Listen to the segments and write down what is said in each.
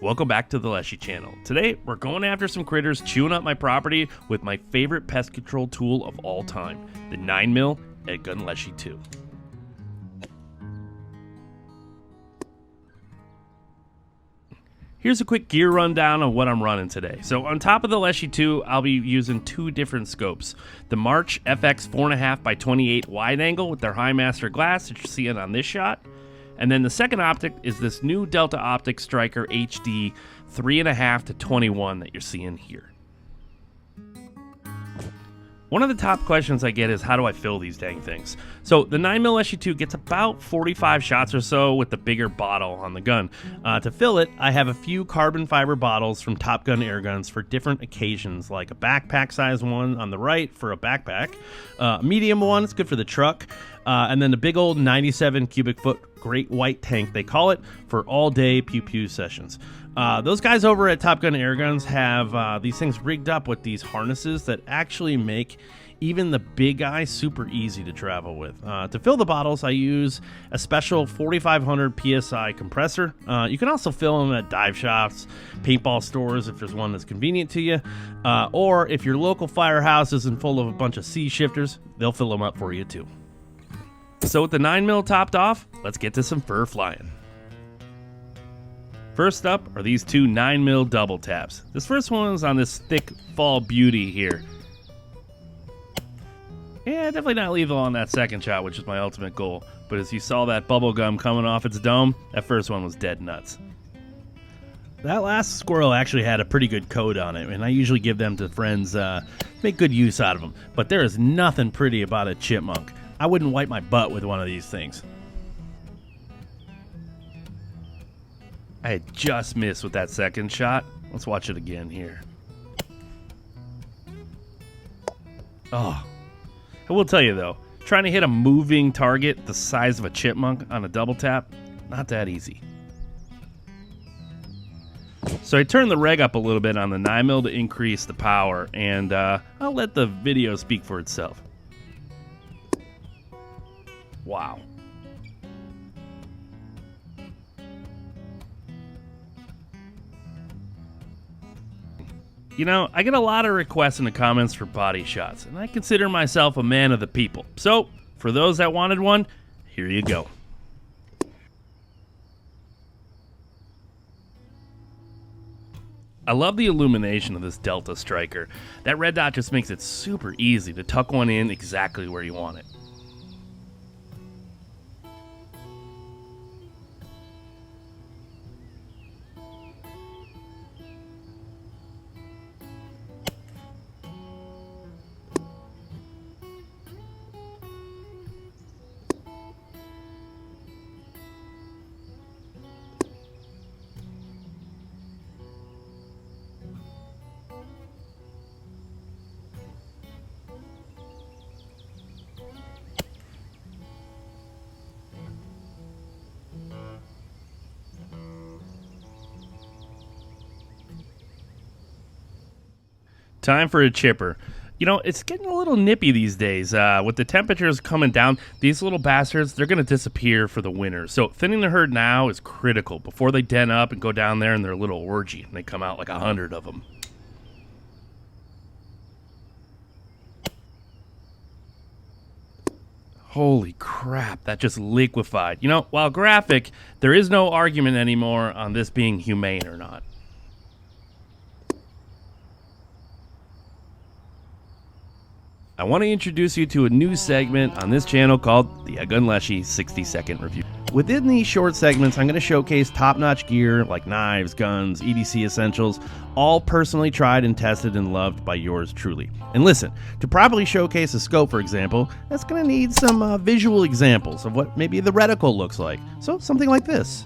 Welcome back to the Leshiy channel. Today, we're going after some critters chewing up my property with my favorite pest control tool of all time, the 9mm EDgun Leshiy 2. Here's a quick gear rundown of what I'm running today. So on top of the Leshiy 2, I'll be using two different scopes. The March FX 4.5x28 wide angle with their high master glass that you're seeing on this shot. And then the second optic is this new Delta Optic Striker HD 3.5x21 that you're seeing here. One of the top questions I get is, how do I fill these dang things? So the 9mm Leshiy 2 gets about 45 shots or so with the bigger bottle on the gun. To fill it, I have a few carbon fiber bottles from Top Gun air guns for different occasions, like a backpack size one on the right for a backpack, a medium one, it's good for the truck, and then the big old 97 cubic foot Great White Tank, they call it, for all day Pew Pew sessions. Those guys over at Top Gun air guns have these things rigged up with these harnesses that actually make even the big guy super easy to travel with. To fill the bottles, I use a special 4500 PSI compressor. You can also fill them at dive shops, paintball stores if there's one that's convenient to you, or if your local firehouse isn't full of a bunch of sea shifters, they'll fill them up for you too. So with the 9mm topped off, let's get to some fur flying. First up are these two 9mm double taps. This first one is on this thick fall beauty here. Yeah, definitely not lethal on that second shot, which is my ultimate goal. But as you saw that bubble gum coming off its dome, that first one was dead nuts. That last squirrel actually had a pretty good coat on it, and I usually give them to friends, make good use out of them. But there is nothing pretty about a chipmunk. I wouldn't wipe my butt with one of these things. I had just missed with that second shot. Let's watch it again here. Oh, I will tell you though, trying to hit a moving target the size of a chipmunk on a double tap, not that easy. So I turned the reg up a little bit on the 9mm to increase the power, and I'll let the video speak for itself. Wow. You know, I get a lot of requests in the comments for body shots, and I consider myself a man of the people. So, for those that wanted one, here you go. I love the illumination of this Delta Striker. That red dot just makes it super easy to tuck one in exactly where you want it. Time for a chipper. You know, it's getting a little nippy these days. With the temperatures coming down, these little bastards, they're going to disappear for the winter. So thinning the herd now is critical before they den up and go down there in their little orgy and they come out like 100 of them. Holy crap, that just liquefied. You know, while graphic, there is no argument anymore on this being humane or not. I want to introduce you to a new segment on this channel called the EDgun Leshiy 60-second review. Within these short segments, I'm going to showcase top-notch gear like knives, guns, EDC essentials, all personally tried and tested and loved by yours truly. And listen, to properly showcase a scope, for example, that's going to need some visual examples of what maybe the reticle looks like. So something like this.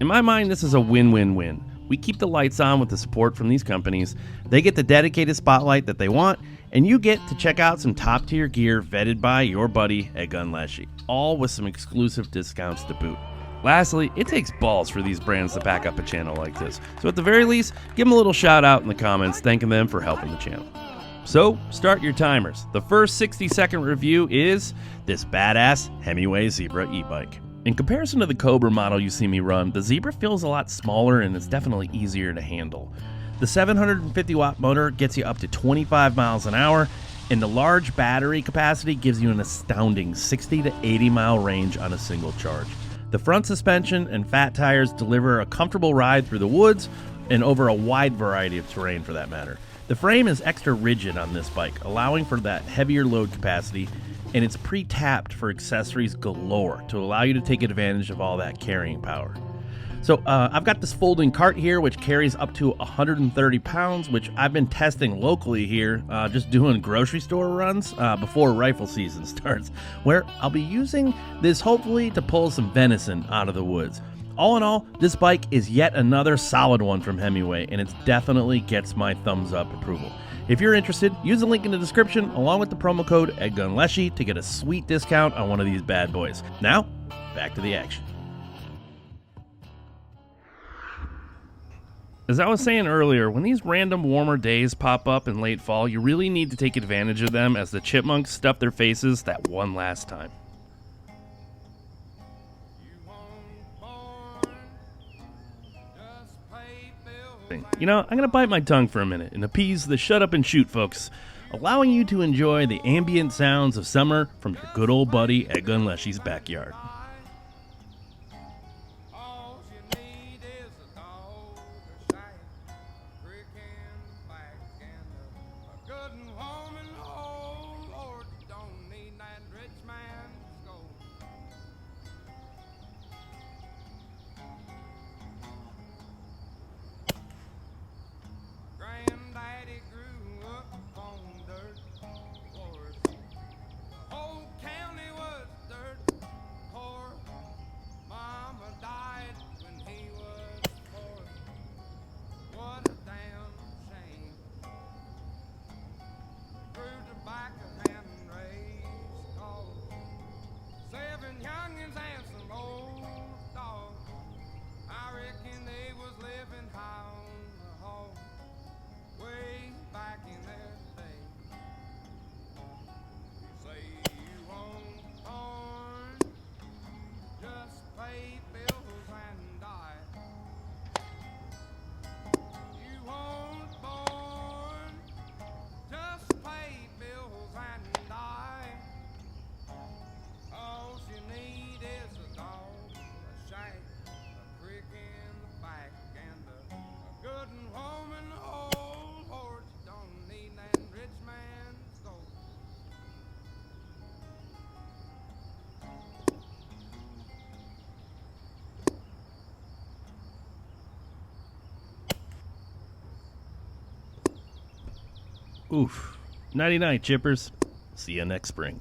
In my mind, this is a win-win-win. We keep the lights on with the support from these companies, they get the dedicated spotlight that they want, and you get to check out some top-tier gear vetted by your buddy EDgun Leshiy, all with some exclusive discounts to boot. Lastly, it takes balls for these brands to back up a channel like this, so at the very least, give them a little shout out in the comments thanking them for helping the channel. So, start your timers. The first 60-second review is this badass Hemingway Zebra e-bike. In comparison to the Cobra model you see me run, the Zebra feels a lot smaller and is definitely easier to handle. The 750 watt motor gets you up to 25 miles an hour, and the large battery capacity gives you an astounding 60 to 80 mile range on a single charge. The front suspension and fat tires deliver a comfortable ride through the woods and over a wide variety of terrain for that matter. The frame is extra rigid on this bike, allowing for that heavier load capacity, and it's pre-tapped for accessories galore to allow you to take advantage of all that carrying power. So I've got this folding cart here which carries up to 130 pounds, which I've been testing locally here, just doing grocery store runs before rifle season starts, where I'll be using this hopefully to pull some venison out of the woods. All in all, this bike is yet another solid one from Hemingway, and it definitely gets my thumbs up approval. If you're interested, use the link in the description along with the promo code EDgun Leshiy to get a sweet discount on one of these bad boys. Now, back to the action. As I was saying earlier, when these random warmer days pop up in late fall, you really need to take advantage of them as the chipmunks stuff their faces that one last time. You know, I'm going to bite my tongue for a minute and appease the shut up and shoot folks, allowing you to enjoy the ambient sounds of summer from your good old buddy EDgun Leshiy's backyard. Oof. Nighty-night, chippers. See you next spring.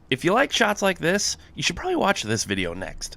If you like shots like this, you should probably watch this video next.